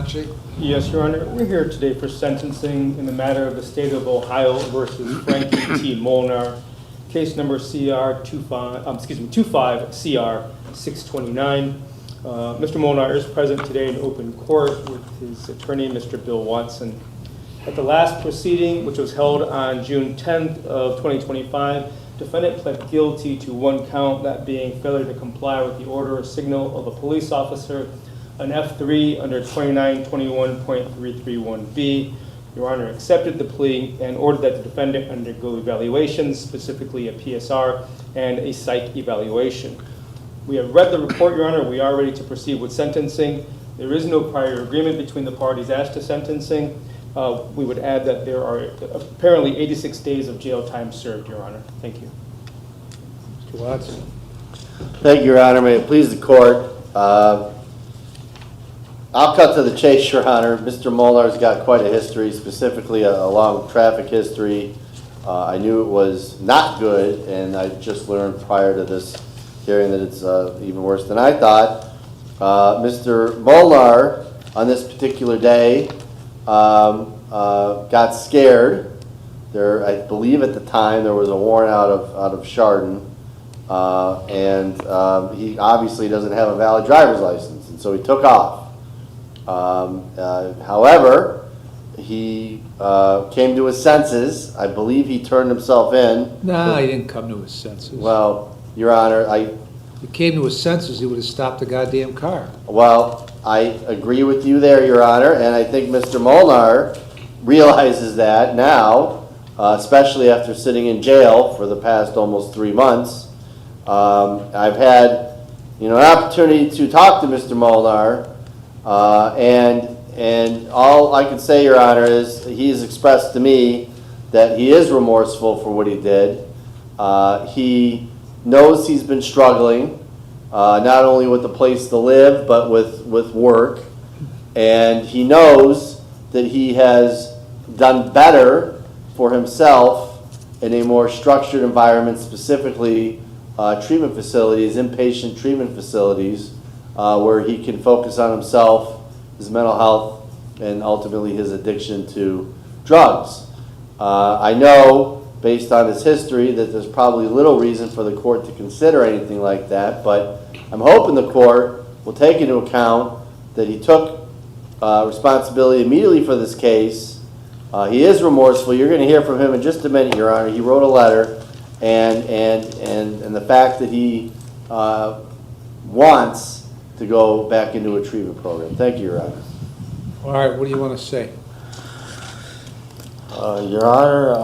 Conche? Yes, Your Honor. We're here today for sentencing in the matter of the State of Ohio versus Frankie T. Molnar, case number CR 25 CR 629. Mr. Molnar is present today in open court with his attorney, Mr. Bill Watson. At the last proceeding, which was held on June 10th of 2025, defendant pled guilty to one count, that being failure to comply with the order or signal of a police officer, an F3 under 2921.331B. Your Honor accepted the plea and ordered that the defendant undergo evaluations, specifically a PSR and a psych evaluation. We have read the report, Your Honor. We are ready to proceed with sentencing. There is no prior agreement between the parties as to sentencing. We would add that there are apparently 86 days of jail time served, Your Honor. Thank you. Mr. Watson? Thank you, Your Honor. May it please the court. I'll cut to the chase, Your Honor. Mr. Molnar's got quite a history, specifically a long traffic history. I knew it was not good, and I just learned prior to this hearing that it's even worse than I thought. Mr. Molnar, on this particular day, got scared. I believe at the time there was a warrant out of Chardon, and he obviously doesn't have a valid driver's license, and so he took off. However, he came to his senses. I believe he turned himself in. No, he didn't come to his senses. Well, Your Honor, If he came to his senses, he would have stopped the goddamn car. Well, I agree with you there, Your Honor, and I think Mr. Molnar realizes that now, especially after sitting in jail for the past almost 3 months. I've had, an opportunity to talk to Mr. Molnar, and all I can say, Your Honor, is he has expressed to me that he is remorseful for what he did. He knows he's been struggling, not only with a place to live, but with work. And he knows that he has done better for himself in a more structured environment, specifically treatment facilities, inpatient treatment facilities, where he can focus on himself, his mental health, and ultimately his addiction to drugs. I know, based on his history, that there's probably little reason for the court to consider anything like that, but I'm hoping the court will take into account that he took responsibility immediately for this case. He is remorseful. You're going to hear from him in just a minute, Your Honor. He wrote a letter, and the fact that he wants to go back into a treatment program. Thank you, Your Honor. All right, what do you want to say? Your Honor,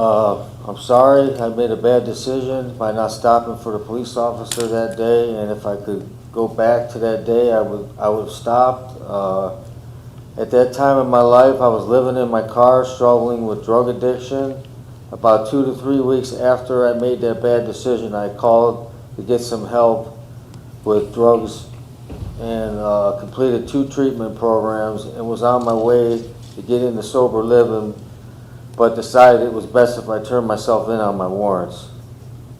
I'm sorry I made a bad decision by not stopping for the police officer that day, and if I could go back to that day, I would have stopped. At that time in my life, I was living in my car struggling with drug addiction. About 2 to 3 weeks after I made that bad decision, I called to get some help with drugs and completed 2 treatment programs and was on my way to get into sober living, but decided it was best if I turned myself in on my warrants.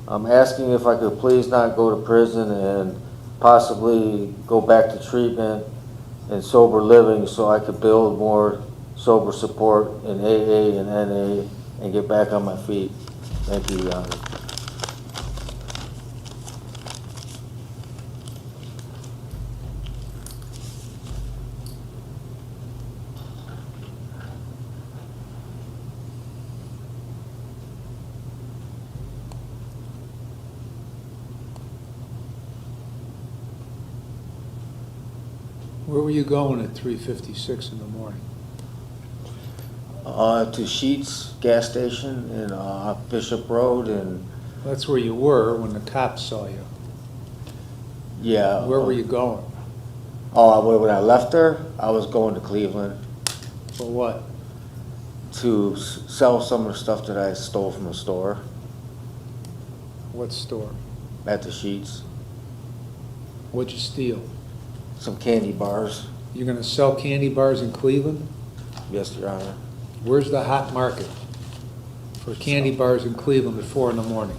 I'm asking if I could please not go to prison and possibly go back to treatment and sober living so I could build more sober support in AA and NA and get back on my feet. Thank you, Your Honor. Where were you going at 3:56 in the morning? To Sheets gas station in Bishop Road, and That's where you were when the cops saw you. yeah. Where were you going? When I left her, I was going to Cleveland For what? to sell some of the stuff that I stole from the store What store? at the Sheets. What'd you steal? Some candy bars. You're going to sell candy bars in Cleveland? Yes, Your Honor. Where's the hot market for candy bars in Cleveland at 4 in the morning?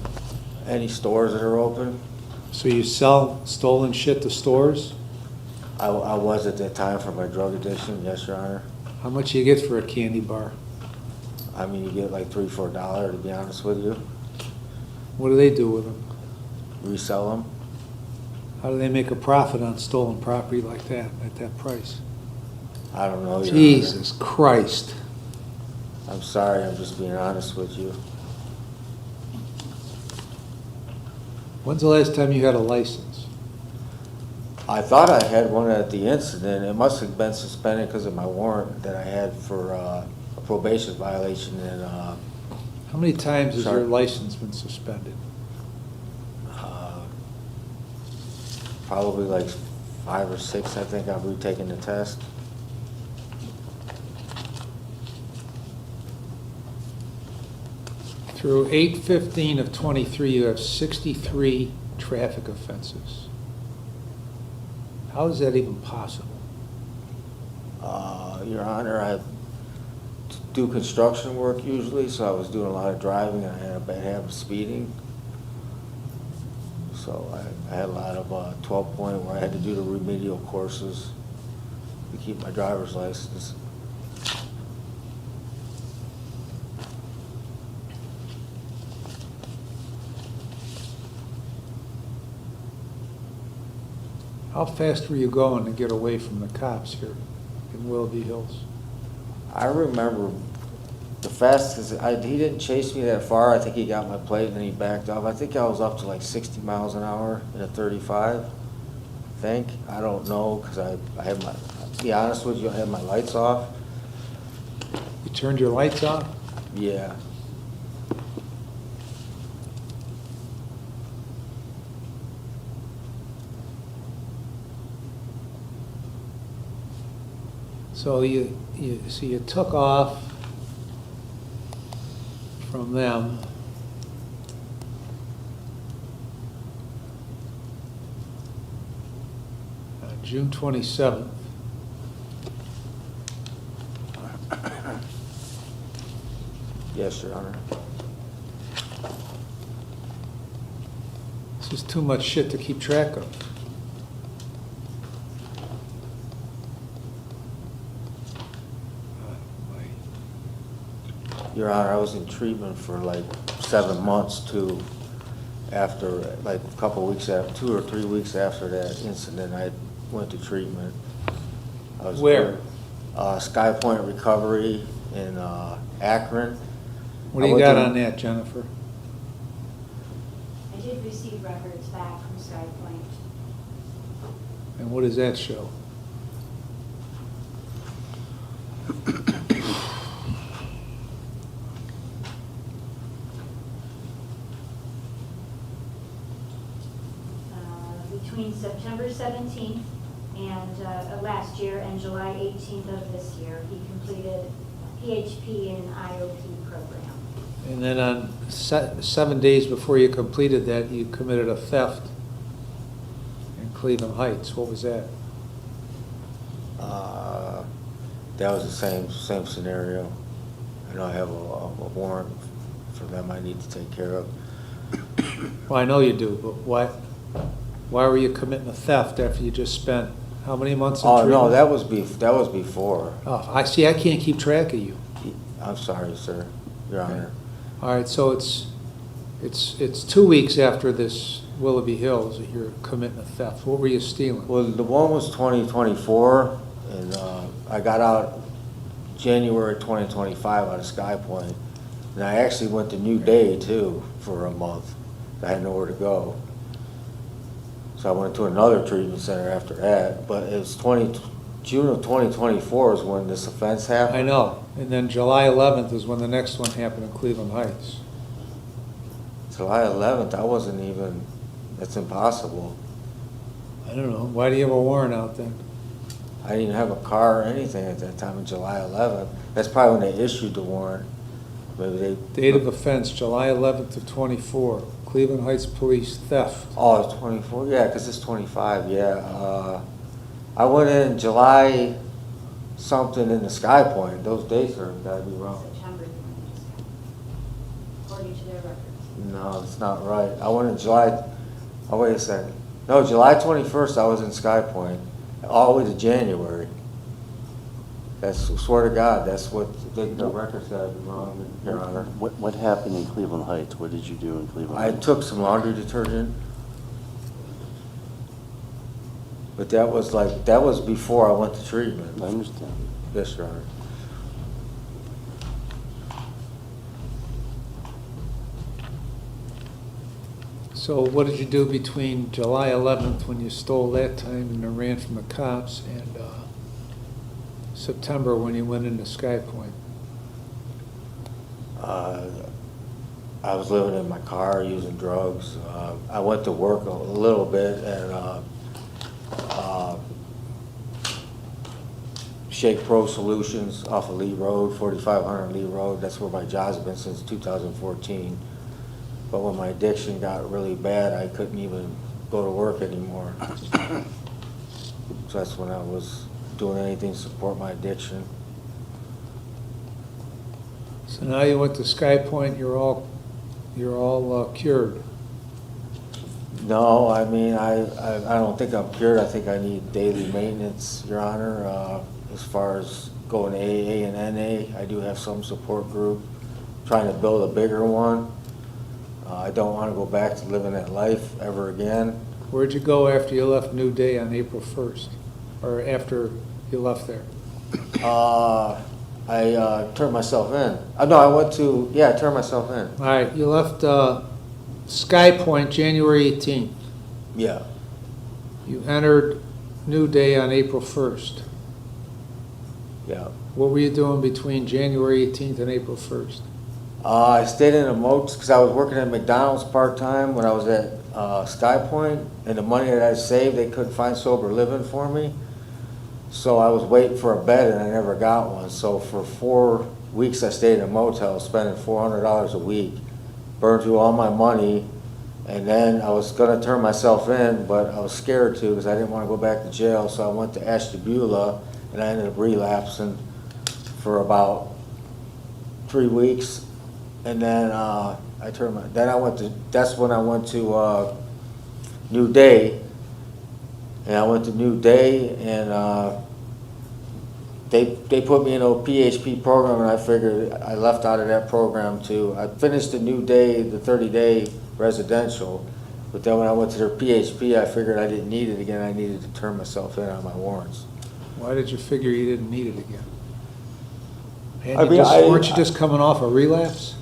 Any stores that are open? So you sell stolen shit to stores? I was at that time for my drug addiction, yes, Your Honor. How much you get for a candy bar? I mean, you get like $3 for $1, to be honest with you. What do they do with them? Resell them. How do they make a profit on stolen property like that, at that price? I don't know, Your Honor. Jesus Christ. I'm sorry, I'm just being honest with you. When's the last time you had a license? I thought I had one at the incident. It must have been suspended because of my warrant that I had for a probation violation and How many times has Sorry. your license been suspended? probably like 5 or 6. I think I've retaken the test. Through 8/15 of 23, you have 63 traffic offenses. How is that even possible? Your Honor, I do construction work usually, so I was doing a lot of driving and I had a bad habit of speeding. So I had a lot of 12-point where I had to do the remedial courses to keep my driver's license. How fast were you going to get away from the cops here in Willoughby Hills? I remember the fastest, he didn't chase me that far. I think he got my plate and then he backed off. I think I was up to like 60 miles an hour in a 35, I think. I don't know, because I had my, to be honest with you, I had my lights off. You turned your lights off? Yeah. So you took off from them. June 27th. Yes, Your Honor. This is too much shit to keep track of. Your Honor, I was in treatment for like 7 months too. After, like a couple of weeks after, 2 or 3 weeks after that incident, I went to treatment. I was Where? Sky Point Recovery in Akron. What do you got on that, Jennifer? I did receive records back from Sky Point. And what does that show? Between September 17th and of last year and July 18th of this year, he completed PHP and IOP program. And then on 7 days before you completed that, you committed a theft in Cleveland Heights. What was that? That was the same scenario. I know I have a warrant for them I need to take care of. Well, I know you do, but why were you committing a theft after you just spent how many months in Oh, treatment? no, that was before. Oh, I see. I can't keep track of you. I'm sorry, sir, Your Honor. All right, so it's 2 weeks after this Willoughby Hills that you're committing a theft. What were you stealing? Well, the one was 2024, and I got out January 2025 out of Sky Point. And I actually went to New Day, too, for a month. I had nowhere to go. So I went to another treatment center after that. But it was June of 2024 is when this offense happened. I know. And then July 11th is when the next one happened in Cleveland Heights. July 11th, I wasn't even, that's impossible. I don't know. Why do you have a warrant out then? I didn't have a car or anything at that time on July 11th. That's probably when they issued the warrant. Maybe they. Date of offense, July 11th of 24. Cleveland Heights Police theft. Oh, it's 24? Yeah, because it's 25, yeah. I went in July something in the Sky Point. Those dates are gotta be wrong. September, according to their records. No, it's not right. I went in July, oh, wait a second. No, July 21st, I was in Sky Point. all the way to January. That's, swear to God, that's what the record's gotta be wrong, Your Honor. What happened in Cleveland Heights? What did you do in Cleveland I Heights? took some laundry detergent. But that was before I went to treatment. I understand. Yes, Your Honor. So what did you do between July 11th, when you stole that time and then ran from the cops, and September, when you went into Sky Point? I was living in my car using drugs. I went to work a little bit at Shake Pro Solutions off of Lee Road, 4500 Lee Road. That's where my job's been since 2014. But when my addiction got really bad, I couldn't even go to work anymore. So that's when I was doing anything to support my addiction. So now you went to Sky Point, you're all cured. No, I mean, I don't think I'm cured. I think I need daily maintenance, Your Honor. As far as going to AA and NA, I do have some support group, trying to build a bigger one. I don't want to go back to living that life ever again. Where'd you go after you left New Day on April 1st? Or after you left there? I turned myself in. No, I turned myself in. All right, you left Sky Point January 18th. Yeah. You entered New Day on April 1st. Yeah. What were you doing between January 18th and April 1st? I stayed in a motel because I was working at McDonald's part-time when I was at Sky Point, and the money that I saved, they couldn't find sober living for me. So I was waiting for a bed and I never got one. So for 4 weeks I stayed in a motel, spending $400 a week, burned through all my money, and then I was going to turn myself in, but I was scared to because I didn't want to go back to jail. So I went to Ashtabula, and I ended up relapsing for about 3 weeks. And then that's when I went to New Day. And I went to New Day, and they put me in a PHP program, and I figured I left out of that program too. I finished the New Day, the 30-day residential, but then when I went to their PHP, I figured I didn't need it again. I needed to turn myself in on my warrants. Why did you figure you didn't need it again? I Weren't you just coming off a relapse?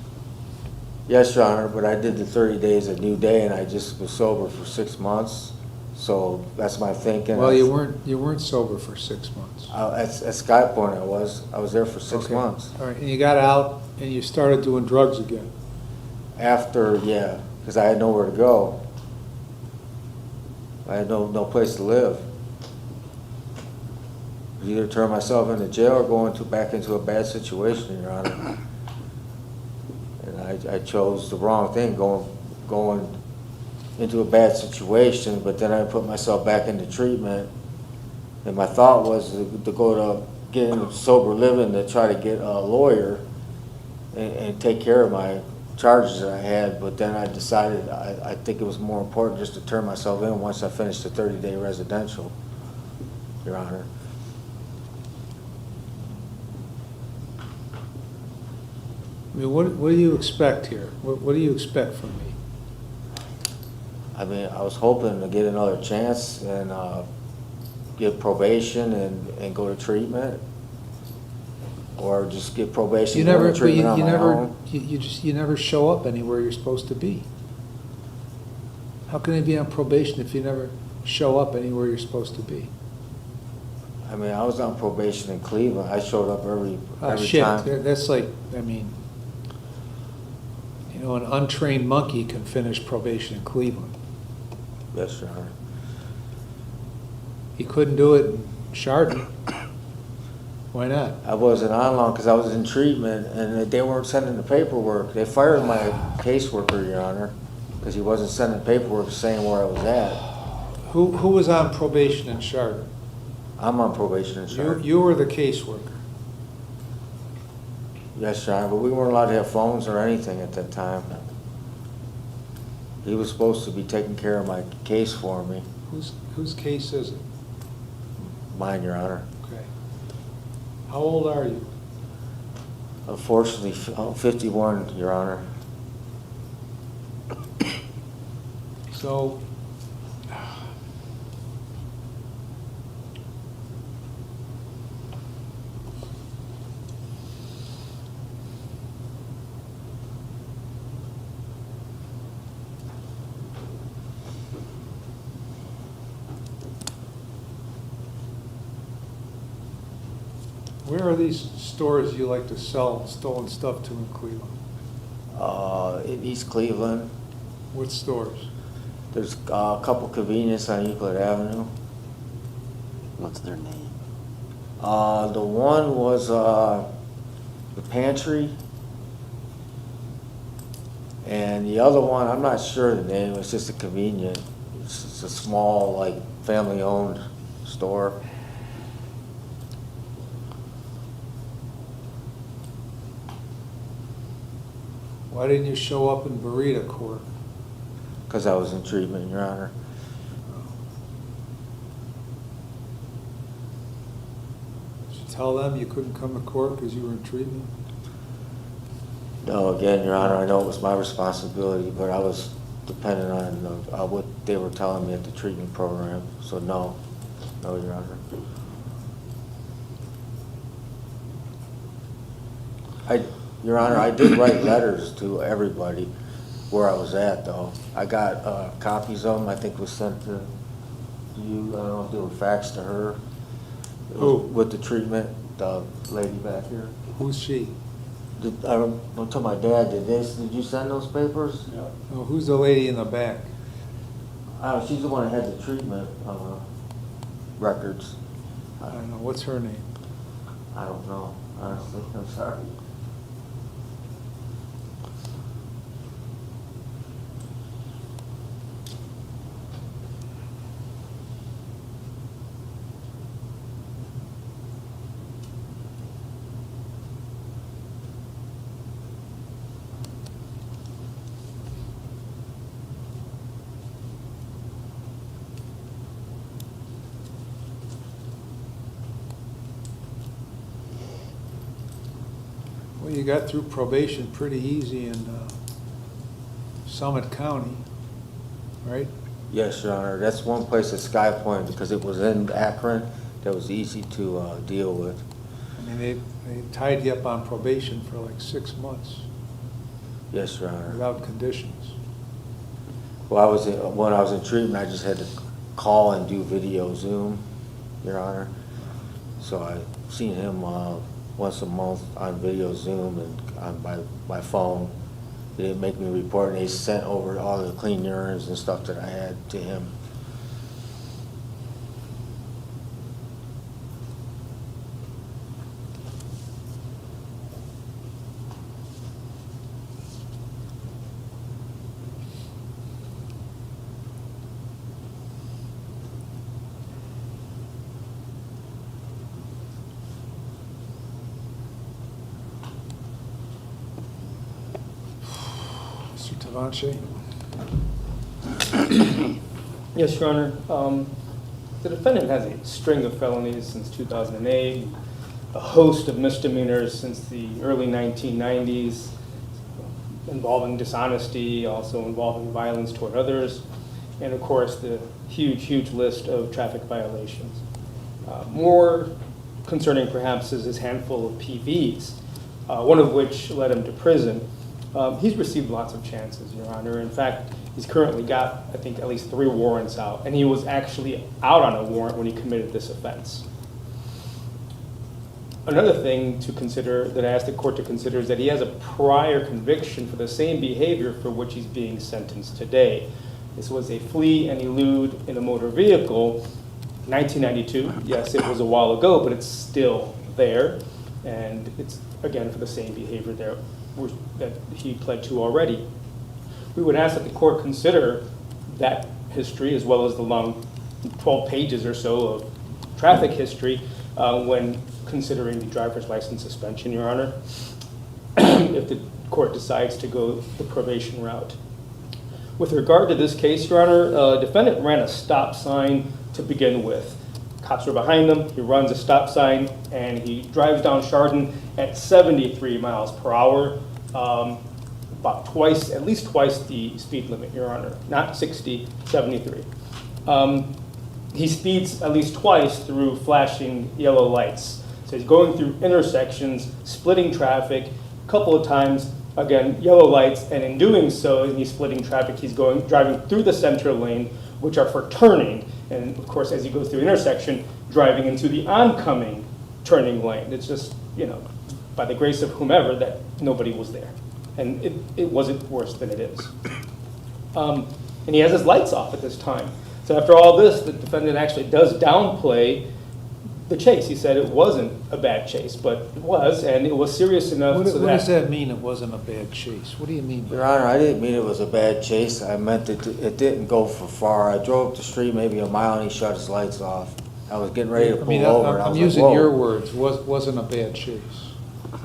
Yes, Your Honor, but I did the 30 days at New Day, and I just was sober for 6 months. So that's my thinking. Well, you weren't sober for 6 months. At Sky Point, I was there for 6 Okay. months. All right, and you got out and you started doing drugs again. After, yeah, because I had nowhere to go. I had no place to live. Either turn myself into jail or go back into a bad situation, Your Honor. And I chose the wrong thing, going into a bad situation, but then I put myself back into treatment. And my thought was to go to get into sober living, to try to get a lawyer and take care of my charges that I had. But then I decided I think it was more important just to turn myself in once I finished the 30-day residential, Your Honor. I mean, what do you expect here? What do you expect from me? I mean, I was hoping to get another chance and get probation and go to treatment, or just get probation and go to treatment on my own. You never show up anywhere you're supposed to be. How can you be on probation if you never show up anywhere you're supposed to be? I mean, I was on probation in Cleveland. I showed up every Shit, time. that's like, I mean, you know, an untrained monkey can finish probation in Cleveland. Yes, Your Honor. He couldn't do it in Chardon. Why not? I wasn't on long because I was in treatment, and they weren't sending the paperwork. They fired my caseworker, Your Honor, because he wasn't sending paperwork saying where I was at. Who was on probation in Chardon? I'm on probation in Chardon. You were the caseworker. Yes, Your Honor, but we weren't allowed to have phones or anything at that time. He was supposed to be taking care of my case for me. Whose case is it? mine, Your Honor. Okay. How old are you? Unfortunately, 51, Your Honor. So, where are these stores you like to sell stolen stuff to in Cleveland? In East Cleveland, What stores? there's a couple convenience on Euclid Avenue. What's their name? The one was the Pantry, and the other one, I'm not sure the name. It's just a convenient. It's a small, like, family-owned store. Why didn't you show up in Burita Court? Because I was in treatment, Your Honor. Did you tell them you couldn't come to court because you were in treatment? No, again, Your Honor, I know it was my responsibility, but I was dependent on what they were telling me at the treatment program. So no, Your Honor. Your Honor, I did write letters to everybody where I was at, though. I got copies of them. I think was sent to you. I don't know if they were faxed to her. It was Who? with the treatment, the lady back here. Who's she? I don't tell my dad. Did you send those papers? No, who's the lady in the back? She's the one that had the treatment records. I don't know. What's her name? I don't know, honestly. I'm sorry. Well, you got through probation pretty easy in Summit County, right? Yes, Your Honor. That's one place at Sky Point because it was in Akron that was easy to deal with. I mean, they tied you up on probation for like 6 months Yes, Your Honor. without conditions. Well, when I was in treatment, I just had to call and do video Zoom, Your Honor. So I seen him once a month on video Zoom and by phone. They didn't make me report, and they sent over all the clean urines and stuff that I had to him. Mr. Tavanche? Yes, Your Honor. The defendant has a string of felonies since 2008, a host of misdemeanors since the early 1990s, involving dishonesty, also involving violence toward others, and of course the huge list of traffic violations. More concerning perhaps is his handful of PVs, one of which led him to prison. He's received lots of chances, Your Honor. In fact, he's currently got, I think, at least 3 warrants out, and he was actually out on a warrant when he committed this offense. Another thing to consider, that I asked the court to consider, is that he has a prior conviction for the same behavior for which he's being sentenced today. This was a flee and elude in a motor vehicle, 1992. Yes, it was a while ago, but it's still there, and it's, again, for the same behavior there that he pled to already. We would ask that the court consider that history as well as the long 12 pages or so of traffic history when considering the driver's license suspension, Your Honor, if the court decides to go the probation route. With regard to this case, Your Honor, defendant ran a stop sign to begin with. Cops are behind him, he runs a stop sign, and he drives down Chardon at 73 miles per hour, about twice, at least twice the speed limit, Your Honor, not 60, 73. He speeds at least twice through flashing yellow lights. So he's going through intersections, splitting traffic, a couple of times, again, yellow lights, and in doing so, and he's splitting traffic, he's driving through the center lane, which are for turning, and of course, as he goes through the intersection, driving into the oncoming turning lane. It's just, you know, by the grace of whomever, that nobody was there. And it wasn't worse than it is. And he has his lights off at this time. So after all this, the defendant actually does downplay the chase. He said it wasn't a bad chase, but it was, and it was serious enough What so does that mean, it wasn't a bad chase? What do you mean by Your that? Honor, I didn't mean it was a bad chase. I meant it didn't go for far. I drove up the street maybe a mile and he shut his lights off. I was getting ready to I mean, pull over. and I I'm was using like, your "Whoa." words, wasn't a bad chase.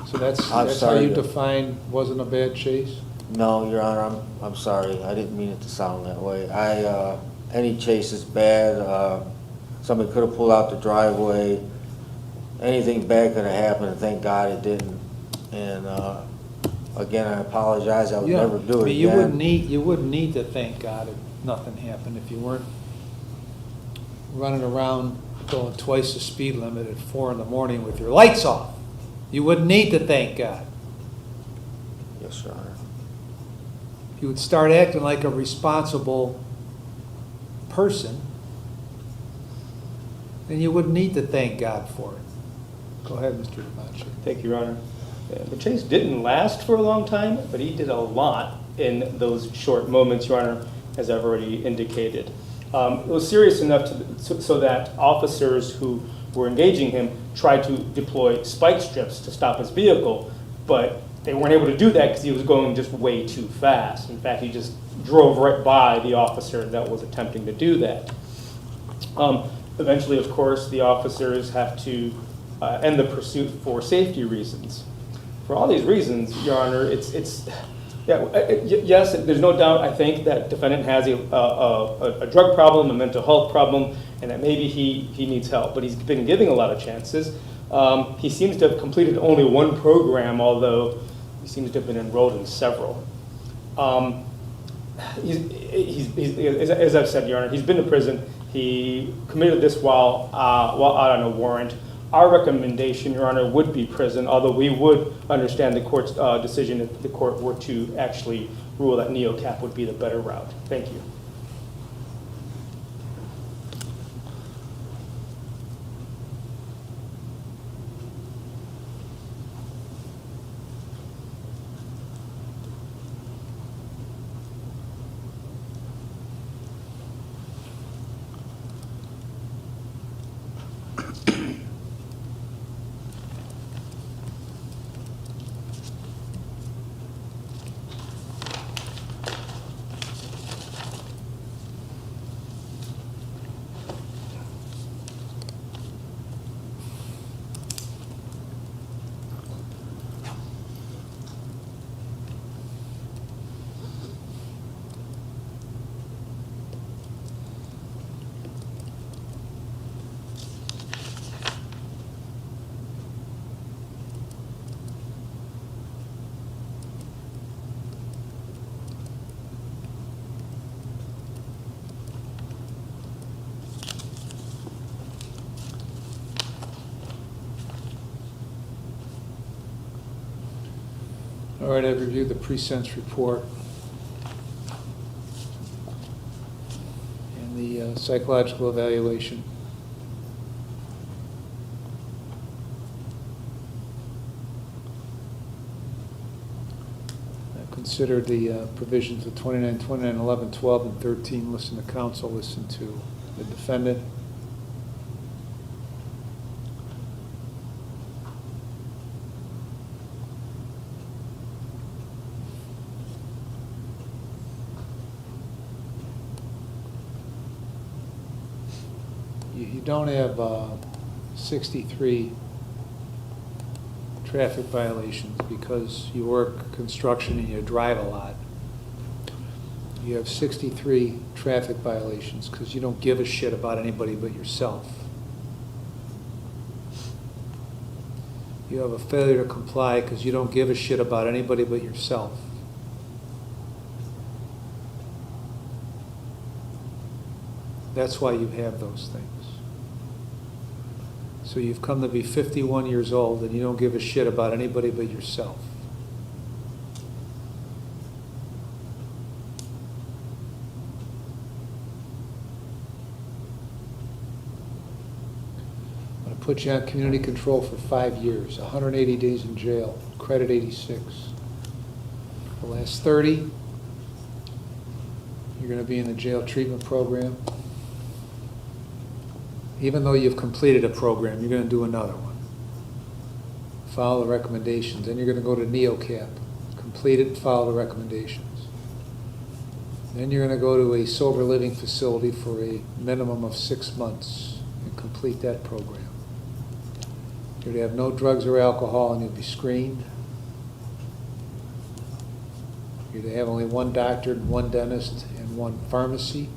So that's I'm how sorry you to- define wasn't a bad chase? No, Your Honor, I'm sorry. I didn't mean it to sound that way. Any chase is bad. Somebody could have pulled out the driveway. Anything bad could have happened, and thank God it didn't. And again, I apologize. I would Yeah, never do I it mean, again. You wouldn't need to thank God if nothing happened, if you weren't running around going twice the speed limit at 4 in the morning with your lights off. You wouldn't need to thank God. Yes, Your Honor. You would start acting like a responsible person, then you wouldn't need to thank God for it. Go ahead, Mr. DiMaccio. Thank you, Your Honor. The chase didn't last for a long time, but he did a lot in those short moments, Your Honor, as I've already indicated. It was serious enough so that officers who were engaging him tried to deploy spike strips to stop his vehicle, but they weren't able to do that because he was going just way too fast. In fact, he just drove right by the officer that was attempting to do that. Eventually, of course, the officers have to end the pursuit for safety reasons. For all these reasons, Your Honor, yes, there's no doubt, I think, that defendant has a drug problem, a mental health problem, and that maybe he needs help. But he's been giving a lot of chances. He seems to have completed only one program, although he seems to have been enrolled in several. As I've said, Your Honor, he's been to prison. He committed this while out on a warrant. Our recommendation, Your Honor, would be prison, although we would understand the court's decision if the court were to actually rule that NeoCap would be the better route. Thank you. All right, I've reviewed the pre-sentence report and the psychological evaluation. I've considered the provisions of 29, 29, 11, 12, and 13. Listen to counsel, listen to the defendant. You don't have 63 traffic violations because you work construction and you drive a lot. You have 63 traffic violations because you don't give a shit about anybody but yourself. You have a failure to comply because you don't give a shit about anybody but yourself. That's why you have those things. So you've come to be 51 years old and you don't give a shit about anybody but yourself. I'm going to put you on community control for 5 years, 180 days in jail, credit 86. The last 30, you're going to be in the jail treatment program. Even though you've completed a program, you're going to do another one. Follow the recommendations. Then you're going to go to NeoCap. Complete it and follow the recommendations. Then you're going to go to a sober living facility for a minimum of 6 months and complete that program. You're going to have no drugs or alcohol and you'll be screened. You're going to have only one doctor, one dentist, and one pharmacy.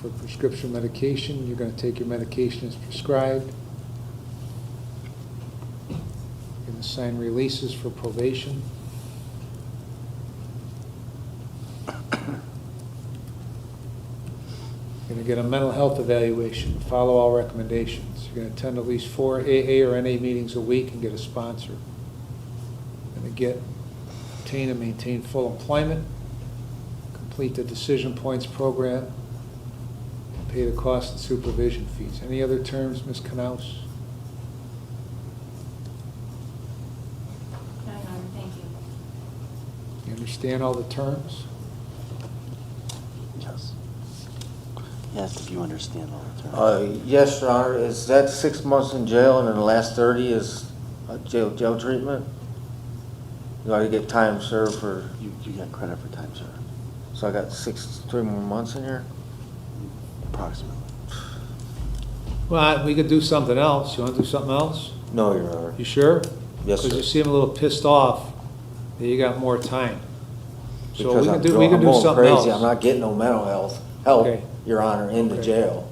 For prescription medication, you're going to take your medication as prescribed. You're going to sign releases for probation. You're going to get a mental health evaluation, follow all recommendations. You're going to attend at least 4 AA or NA meetings a week and get a sponsor. You're going to obtain and maintain full employment, complete the Decision Points program, pay the cost and supervision fees. Any other terms, Ms. Knaus? No, Your Honor, thank you. You understand all the terms? Yes. Yes, if you understand all the terms. Yes, Your Honor. Is that 6 months in jail and then the last 30 is jail treatment? You ought to get time served for, You got credit for time served, so I got 3 more months in here? approximately. Well, we could do something else. You want to do something else? No, Your Honor. You sure? Yes, Because you sir. seem a little pissed off that you got more time. So Because we I'm can do I'm going something else. crazy. I'm not getting no mental help, Okay. Your Honor, in the Okay. jail.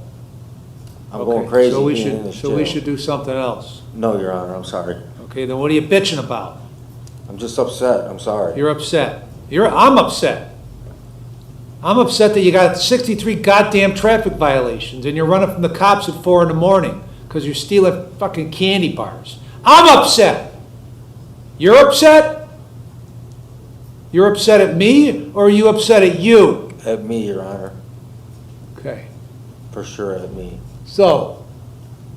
I'm Okay, going crazy so we being in should- this So we jail. should do something else. No, Your Honor, I'm sorry. Okay, then what are you bitching about? I'm just upset. I'm sorry. You're upset. I'm upset. I'm upset that you got 63 goddamn traffic violations and you're running from the cops at 4 in the morning because you're stealing fucking candy bars. I'm upset. You're upset? You're upset at me or are you upset at you? At me, Your Honor. Okay. For sure at me. So,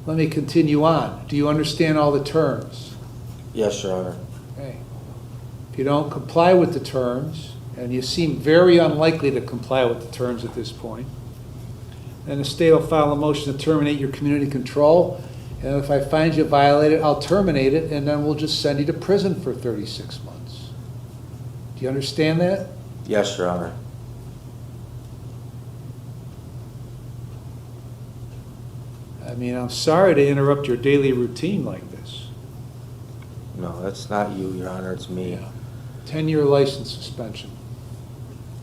let me continue on. Do you understand all the terms? Yes, Your Honor. Okay. If you don't comply with the terms, and you seem very unlikely to comply with the terms at this point, then the state will file a motion to terminate your community control, and if I find you violated, I'll terminate it, and then we'll just send you to prison for 36 months. Do you understand that? Yes, Your Honor. I mean, I'm sorry to interrupt your daily routine like this. No, that's not you, Your Honor. It's me. 10-year license suspension.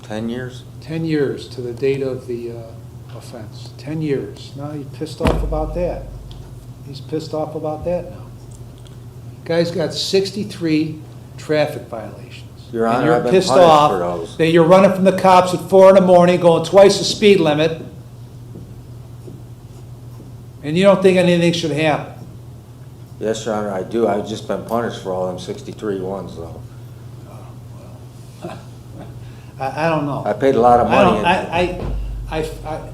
10 years? 10 years to the date of the offense. 10 years. Now he's pissed off about that. He's pissed off about that now. Guy's got 63 traffic violations. Your And Honor, you're I've been pissed punished off for those. that you're running from the cops at 4 in the morning, going twice the speed limit, and you don't think anything should happen. Yes, Your Honor, I do. I've just been punished for all them 63 ones, though. I don't know. I paid a lot of money.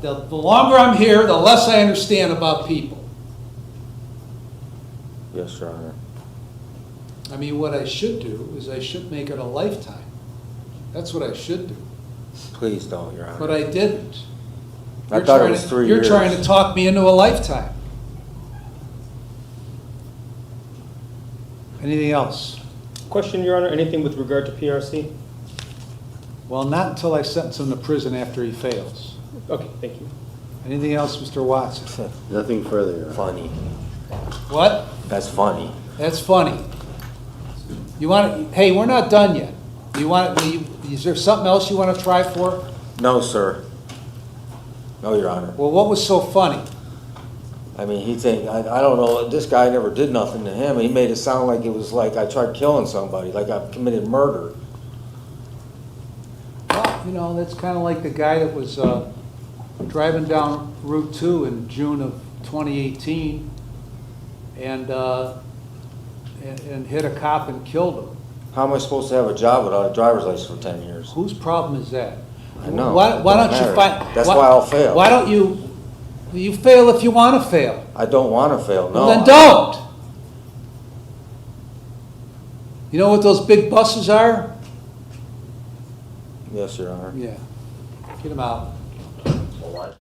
The longer I'm here, the less I understand about people. Yes, Your Honor. I mean, what I should do is I should make it a lifetime. That's what I should do. Please don't, Your Honor. But I didn't. I thought it was 3 years. You're trying to talk me into a lifetime. Anything else? Question, Your Honor, anything with regard to PRC? Well, not until I sentence him to prison after he fails. Okay, thank you. Anything else, Mr. Watson? Nothing further, Your Honor. Funny. What? That's funny. That's funny. You want? Hey, we're not done yet. Is there something else you want to try for? No, sir. No, Your Honor. Well, what was so funny? I mean, I don't know, this guy never did nothing to him. He made it sound like it was like I tried killing somebody, like I committed murder. Well, you know, that's kind of like the guy that was driving down Route 2 in June of 2018 and hit a cop and killed him. How am I supposed to have a job without a driver's license for 10 years? Whose problem is that? I know. Why It don't don't you matter. find? That's why I'll fail. Why don't you fail if you want to fail? I don't want to fail, no. Well, then don't. You know what those big buses are? Yes, Your Honor. Yeah. Get them out. Well,